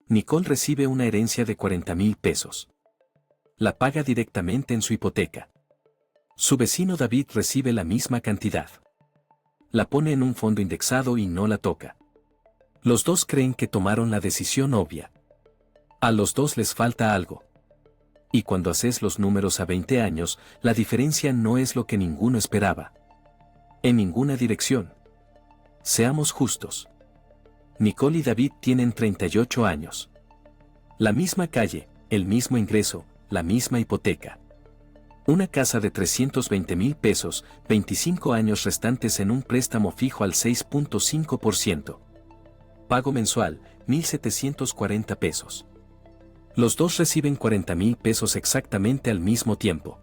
Nicole recibe una herencia de 40,000 pesos. La paga directamente en su hipoteca. Su vecino David recibe la misma cantidad. La pone en un fondo indexado y no la toca. Los dos creen que tomaron la decisión obvia. A los dos les falta algo. Y cuando haces los números a 20 años, la diferencia no es lo que ninguno esperaba. En ninguna dirección. Seamos justos. Nicole y David tienen 38 años. La misma calle, el mismo ingreso, la misma hipoteca. Una casa de 320,000 pesos, 25 años restantes en un préstamo fijo al 6.5%. Pago mensual, 1,740 pesos. Los dos reciben 40,000 pesos exactamente al mismo tiempo.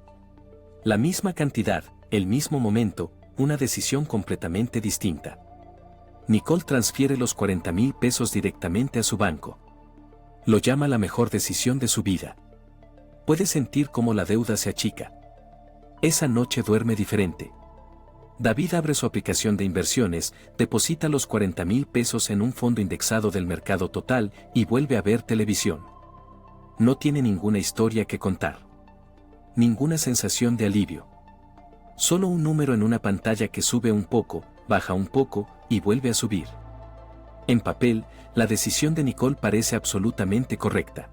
La misma cantidad, el mismo momento, una decisión completamente distinta. Nicole transfiere los 40,000 pesos directamente a su banco. Lo llama la mejor decisión de su vida. Puede sentir cómo la deuda se achica. Esa noche duerme diferente. David abre su aplicación de inversiones, deposita los 40,000 pesos en un fondo indexado del mercado total y vuelve a ver televisión. No tiene ninguna historia que contar. Ninguna sensación de alivio. Solo un número en una pantalla que sube un poco, baja un poco y vuelve a subir. En papel, la decisión de Nicole parece absolutamente correcta.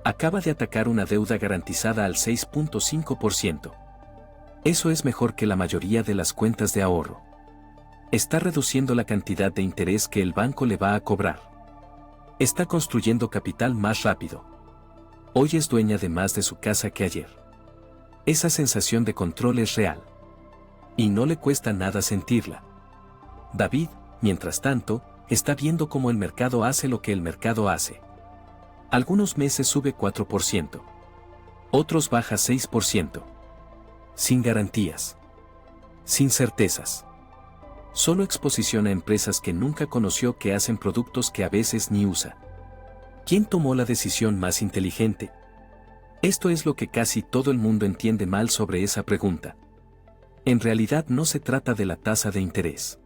Acaba de atacar una deuda garantizada al 6.5%. Eso es mejor que la mayoría de las cuentas de ahorro. Está reduciendo la cantidad de interés que el banco le va a cobrar. Está construyendo capital más rápido. Hoy es dueña de más de su casa que ayer. Esa sensación de control es real. Y no le cuesta nada sentirla. David, mientras tanto, está viendo cómo el mercado hace lo que el mercado hace. Algunos meses sube 4%. Otros baja 6%. Sin garantías. Sin certezas. Solo exposición a empresas que nunca conoció que hacen productos que a veces ni usa. ¿Quién tomó la decisión más inteligente? Esto es lo que casi todo el mundo entiende mal sobre esa pregunta. En realidad no se trata de la tasa de interés.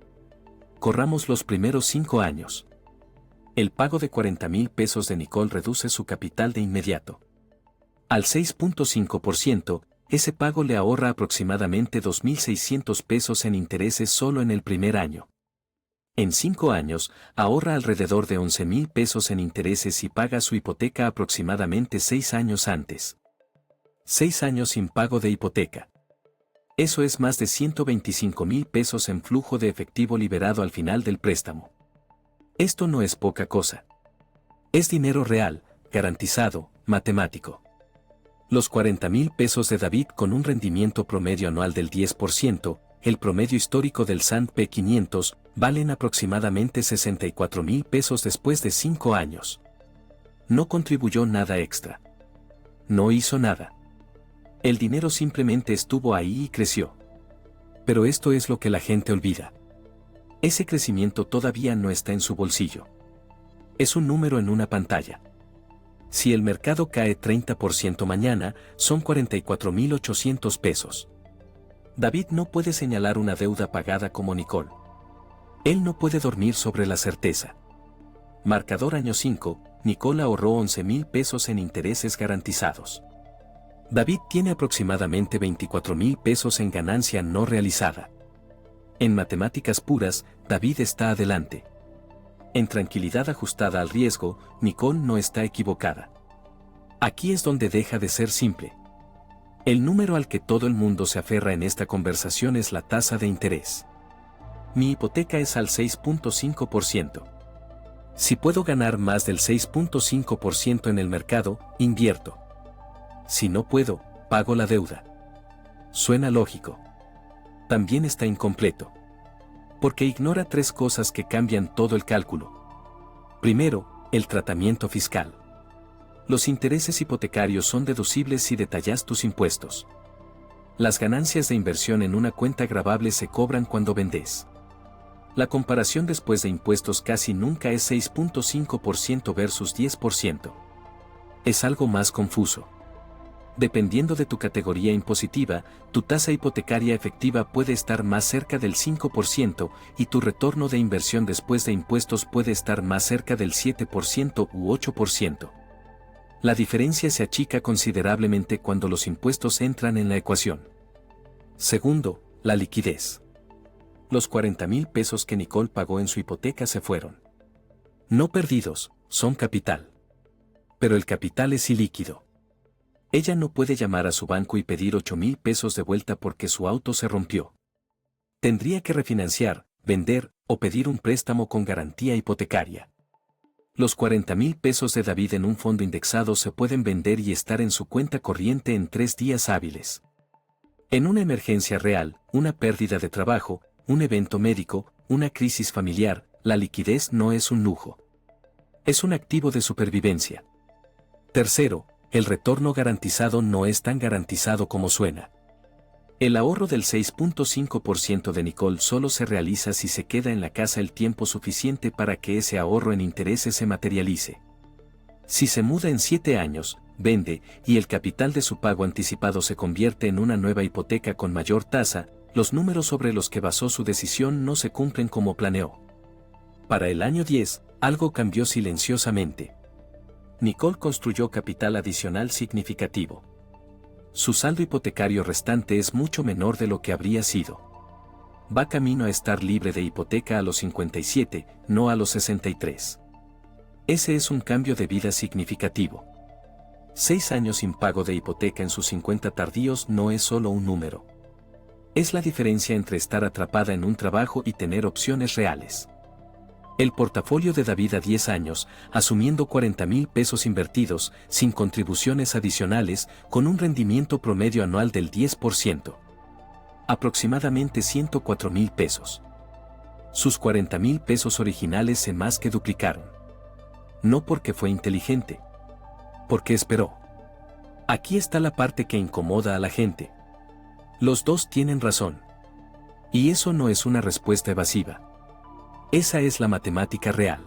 Corramos los primeros 5 años. El pago de 40,000 pesos de Nicole reduce su capital de inmediato. Al 6.5%, ese pago le ahorra aproximadamente 2,600 pesos en intereses solo en el primer año. En 5 años, ahorra alrededor de 11,000 pesos en intereses y paga su hipoteca aproximadamente 6 años antes. 6 años sin pago de hipoteca. Eso es más de 125,000 pesos en flujo de efectivo liberado al final del préstamo. Esto no es poca cosa. Es dinero real, garantizado, matemático. Los 40,000 pesos de David con un rendimiento promedio anual del 10%, el promedio histórico del S&P 500, valen aproximadamente 64,000 pesos después de 5 años. No contribuyó nada extra. No hizo nada. El dinero simplemente estuvo ahí y creció. Pero esto es lo que la gente olvida. Ese crecimiento todavía no está en su bolsillo. Es un número en una pantalla. Si el mercado cae 30% mañana, son 44,800 pesos. David no puede señalar una deuda pagada como Nicole. Él no puede dormir sobre la certeza. Marcador año 5, Nicole ahorró 11,000 pesos en intereses garantizados. David tiene aproximadamente 24,000 pesos en ganancia no realizada. En matemáticas puras, David está adelante. En tranquilidad ajustada al riesgo, Nicole no está equivocada. Aquí es donde deja de ser simple. El número al que todo el mundo se aferra en esta conversación es la tasa de interés. Mi hipoteca es al 6.5%. Si puedo ganar más del 6.5% en el mercado, invierto. Si no puedo, pago la deuda. Suena lógico. También está incompleto. Porque ignora 3 cosas que cambian todo el cálculo. Primero, el tratamiento fiscal. Los intereses hipotecarios son deducibles si detallas tus impuestos. Las ganancias de inversión en una cuenta gravable se cobran cuando vendes. La comparación después de impuestos casi nunca es 6.5% versus 10%. Es algo más confuso. Dependiendo de tu categoría impositiva, tu tasa hipotecaria efectiva puede estar más cerca del 5% y tu retorno de inversión después de impuestos puede estar más cerca del 7% u 8%. La diferencia se achica considerablemente cuando los impuestos entran en la ecuación. Segundo, la liquidez. Los 40,000 pesos que Nicole pagó en su hipoteca se fueron. No perdidos, son capital. Pero el capital es ilíquido. Ella no puede llamar a su banco y pedir 8,000 pesos de vuelta porque su auto se rompió. Tendría que refinanciar, vender o pedir un préstamo con garantía hipotecaria. Los 40,000 pesos de David en un fondo indexado se pueden vender y estar en su cuenta corriente en 3 días hábiles. En una emergencia real, una pérdida de trabajo, un evento médico, una crisis familiar, la liquidez no es un lujo. Es un activo de supervivencia. Tercero, el retorno garantizado no es tan garantizado como suena. El ahorro del 6.5% de Nicole solo se realiza si se queda en la casa el tiempo suficiente para que ese ahorro en intereses se materialice. Si se muda en 7 años, vende, y el capital de su pago anticipado se convierte en una nueva hipoteca con mayor tasa, los números sobre los que basó su decisión no se cumplen como planeó. Para el año 10, algo cambió silenciosamente. Nicole construyó capital adicional significativo. Su saldo hipotecario restante es mucho menor de lo que habría sido. Va camino a estar libre de hipoteca a los 57, no a los 63. Ese es un cambio de vida significativo. 6 años sin pago de hipoteca en sus 50 tardíos no es solo un número. Es la diferencia entre estar atrapada en un trabajo y tener opciones reales. El portafolio de David a 10 años, asumiendo 40,000 pesos invertidos, sin contribuciones adicionales, con un rendimiento promedio anual del 10%. Aproximadamente 104,000 pesos. Sus 40,000 pesos originales se más que duplicaron. No porque fue inteligente. Porque esperó. Aquí está la parte que incomoda a la gente. Los dos tienen razón. Y eso no es una respuesta evasiva. Esa es la matemática real.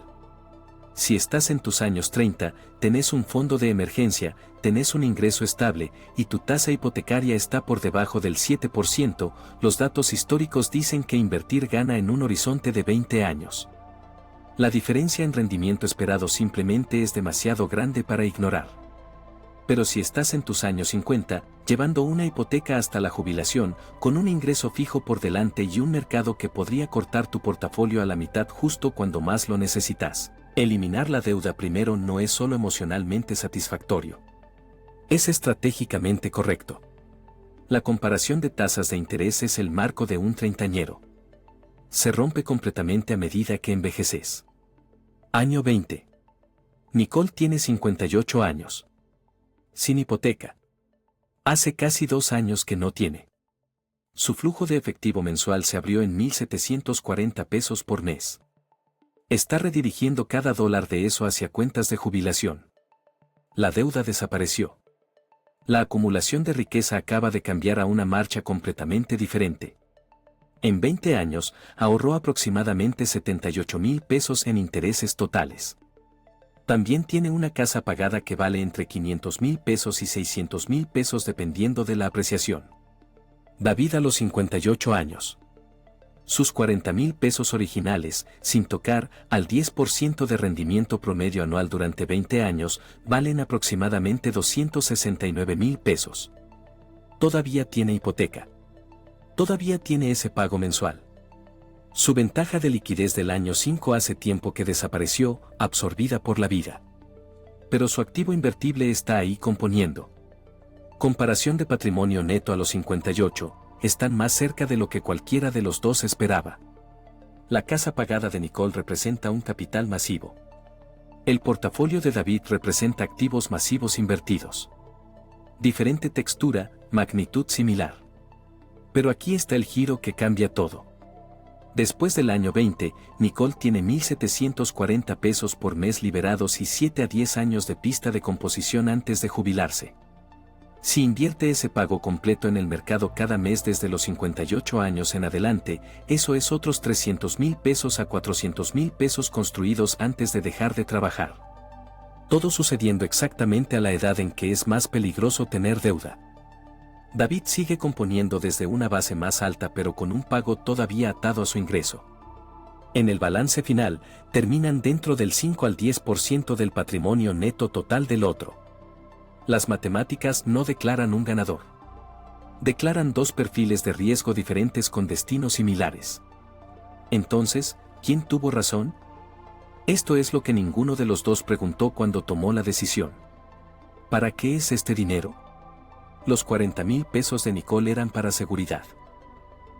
Si estás en tus años 30, tenés un fondo de emergencia, tenés un ingreso estable y tu tasa hipotecaria está por debajo del 7%, los datos históricos dicen que invertir gana en un horizonte de 20 años. La diferencia en rendimiento esperado simplemente es demasiado grande para ignorar. Pero si estás en tus años 50, llevando una hipoteca hasta la jubilación, con un ingreso fijo por delante y un mercado que podría cortar tu portafolio a la mitad justo cuando más lo necesitas, eliminar la deuda primero no es solo emocionalmente satisfactorio. Es estratégicamente correcto. La comparación de tasas de interés es el marco de un treintañero. Se rompe completamente a medida que envejeces. Año 20. Nicole tiene 58 años. Sin hipoteca. Hace casi 2 años que no tiene. Su flujo de efectivo mensual se abrió en 1,740 pesos por mes. Está redirigiendo cada dólar de eso hacia cuentas de jubilación. La deuda desapareció. La acumulación de riqueza acaba de cambiar a una marcha completamente diferente. En 20 años, ahorró aproximadamente 78,000 pesos en intereses totales. También tiene una casa pagada que vale entre 500,000 pesos y 600,000 pesos dependiendo de la apreciación. David a los 58 años. Sus 40,000 pesos originales, sin tocar, al 10% de rendimiento promedio anual durante 20 años, valen aproximadamente 269,000 pesos. Todavía tiene hipoteca. Todavía tiene ese pago mensual. Su ventaja de liquidez del año 5 hace tiempo que desapareció, absorbida por la vida. Pero su activo invertible está ahí componiendo. Comparación de patrimonio neto a los 58, están más cerca de lo que cualquiera de los dos esperaba. La casa pagada de Nicole representa un capital masivo. El portafolio de David representa activos masivos invertidos. Diferente textura, magnitud similar. Pero aquí está el giro que cambia todo. Después del año 20, Nicole tiene 1,740 pesos por mes liberados y 7 a 10 años de pista de composición antes de jubilarse. Si invierte ese pago completo en el mercado cada mes desde los 58 años en adelante, eso es otros 300,000 pesos a 400,000 pesos construidos antes de dejar de trabajar. Todo sucediendo exactamente a la edad en que es más peligroso tener deuda. David sigue componiendo desde una base más alta pero con un pago todavía atado a su ingreso. En el balance final, terminan dentro del 5 al 10% del patrimonio neto total del otro. Las matemáticas no declaran un ganador. Declaran dos perfiles de riesgo diferentes con destinos similares. Entonces, ¿quién tuvo razón? Esto es lo que ninguno de los dos preguntó cuando tomó la decisión. ¿Para qué es este dinero? Los 40,000 pesos de Nicole eran para seguridad.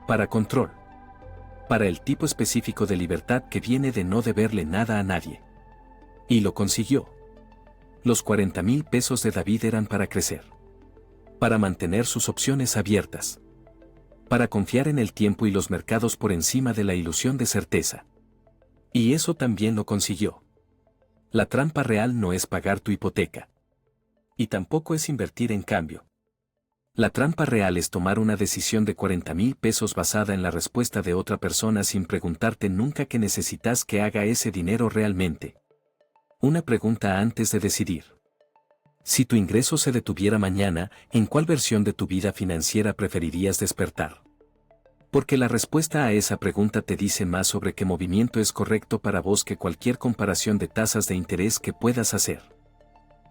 Para control. Para el tipo específico de libertad que viene de no deberle nada a nadie. Y lo consiguió. Los 40,000 pesos de David eran para crecer. Para mantener sus opciones abiertas. Para confiar en el tiempo y los mercados por encima de la ilusión de certeza. Y eso también lo consiguió. La trampa real no es pagar tu hipoteca. Y tampoco es invertir en cambio. La trampa real es tomar una decisión de 40,000 pesos basada en la respuesta de otra persona sin preguntarte nunca qué necesitas que haga ese dinero realmente. Una pregunta antes de decidir. Si tu ingreso se detuviera mañana, ¿en cuál versión de tu vida financiera preferirías despertar? Porque la respuesta a esa pregunta te dice más sobre qué movimiento es correcto para vos que cualquier comparación de tasas de interés que puedas hacer.